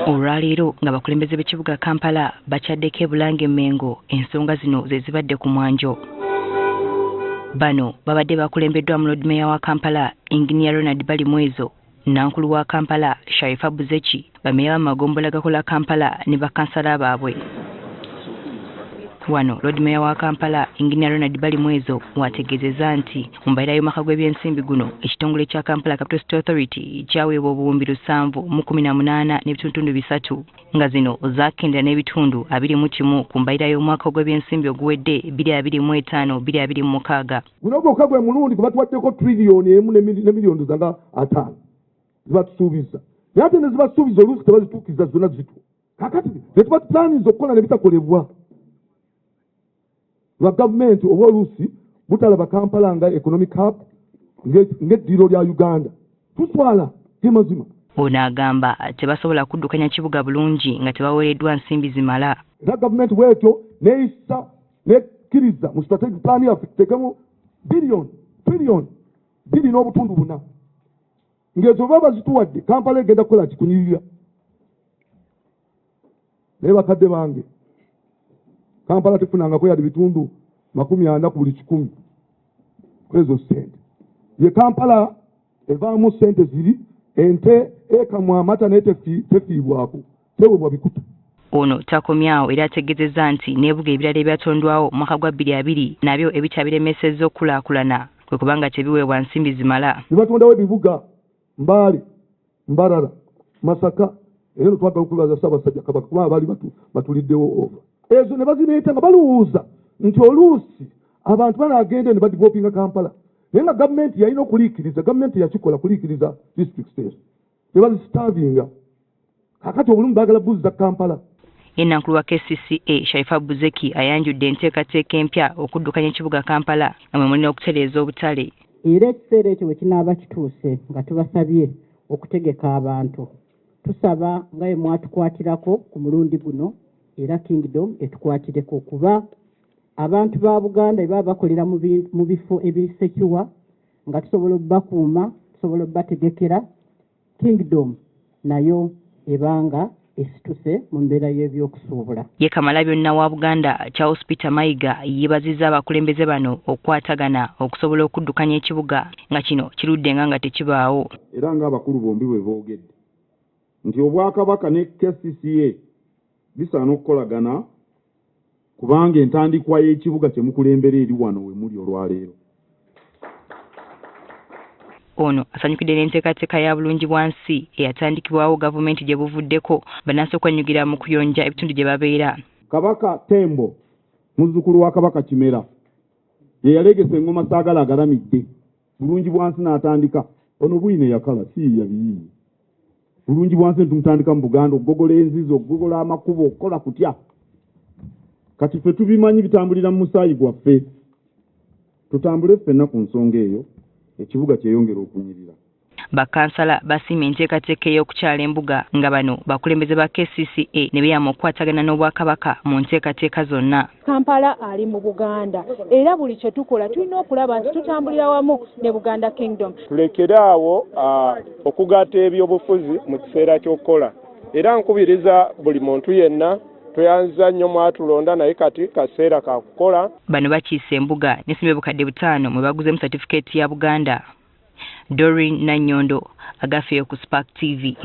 Olwaleero nga bakulembeze b'ekibuga Kampala bakyaddeko Bulange Mengo ensonga zino ze zibadde ku mwanjo. Bano babadde bakulembeddwa mu Lord Mayor wa Kampala Engineer Ronald Balimwezo, Nankulu wa Kampala Sharifa Buzeki, bameya b'amagombola gakola Kampala ne bakansala baabwe. Wano Lord Mayor wa Kampala Engineer Ronald Balimwezo wategeezezza nti mu mbalira y'omwaka gw'ebyensimbi guno ekitongole kya Kampala Capital City Authority kyaweebwa obuwumbi 718 n'ebitundu 3 nga zino zaakendera n'ebitundu 21 ku mbalira y'omwaka gw'ebyensimbi oguwedde 2025-2026. Guno gwokka gwe mulundi gwe batuwaddeko trillion emu ne miliyoni zanga 5 zibatusuubiza naye ate ne zibasuubiza oluusi tebazituukiriza zonna zitu kakati netubatuplaniza okukola ne bitakolebwa lwa gavumenti oba oluusi butalaba Kampala nga economic hub ng'eddiro lya Uganda tuswala mazima. Ono agamba tebasobola kuddukanya kibuga bulungi nga tebaweereddwa nsimbi zimala. Era gavumenti bwetyo neeyisa nekkiriza mu strategic plan yaffe tuteekemu trillion 2 n'obutundu 4 ng'ezo baba zituwadde Kampala egenda kukola kikunyirira. Naye bakadde bange Kampala tefunangako yali bitundu 40 ku buli 100 kwezo sente. Ye Kampala evaamu sente ziri ente ekamu amata naye tefiibwako tewebwa bikuta. Ono takomyawo era ategeezezza nti n'ebibuga ebirala ebyatondwawo mu mwaka gwa 2022 nabyo ebitabiremesezza okukulaakulana kwe kubanga tebiweebwa nsimbi zimala. Nibatondawo ebibuga Mbale, Mbarara, Masaka era twagala okwebaza Ssaabasajja Kabaka kuba baali batuliddewo over. Ezo ne bazireeta nga balowooza nti oluusi abantu banaagenda ne badevelopinga Kampala. Naye nga gavumenti yalina okuliikiriza, gavumenti yakikola kuliikiriza district state. Ne bazisitavinga. Kakati obulumi baagala buzza Kampala. Nankulu wa KCCA Sharifa Buzeki ayanjudde enteekateeka empya okuddukanya ekibuga Kampala nga mwe mulina okutereeza obutale. Era ekiseera ekyo bwe kinaaba kituuse nga tubasabye okutegeka abantu. Tusaba nga bwe mwatukwatirako ku mulundi guno era Kingdom etukwatireko kuba abantu ba Buganda baba bakolera mu bifo ebisekiwa nga tusobola obbakuuma, tusobola obbategekera. Kingdom nayo ebanga esituse mu mbeera y'ebyokusuubula. Ye Kamalabyonna wa Buganda Charles Peter Mayiga yeebazizza abakulembeze bano okukwatagana okusobola okuddukanya ekibuga nga kino kirudde nga tekibaawo. Era ng'abakulu bombi bwe boogedde nti Obwakabaka ne KCCA bisaana okukolagana kubanga entandikwa y'ekibuga kye mukulembera eri wano we muli olwaleero. Ono asanyukidde n'enteekateeka ya bulungi bwansi eyatandikibwawo gavumenti gye buvuddeko banaase okwenyigira mu kuyonja ebitundu gye babeera. Kabaka Tembo muzzukulu wa Kabaka Kimera ye yalegesa engoma saagala agalamidde bulungi bwansi n'atandika ono bwine yakala si yabiyiye bulungi bwansi tumutandika mu Buganda okugogola enzizo okugogola amakubo okukola kutya kati ffe tubimanyi bitambulira mu musaayi gwaffe tutambule ffenna ku nsonga eyo ekibuga kyeyongera okunyirira. Bakansala basiima enteekateeka ey'okukyala embuga nga bano bakulembeze ba KCCA ne beeyama okukwatagana n'Obwakabaka mu nteekateeka zonna. Kampala ali mu Buganda era buli kye tukola tulina okulaba nti tutambulira wamu ne Buganda Kingdom. Tulekere awo okugatta ebyobufuzi mu kiseera ky'okukola era nkubiriza buli muntu yenna tweyanza nnyo mwatulonda naye kati kaseera ka kukola. Bano bakiise embuga n'ensimbi bukadde 5 mwe baguzemu certificate ya Buganda. Doreen Nanyondo, Agafeo ku Spark TV.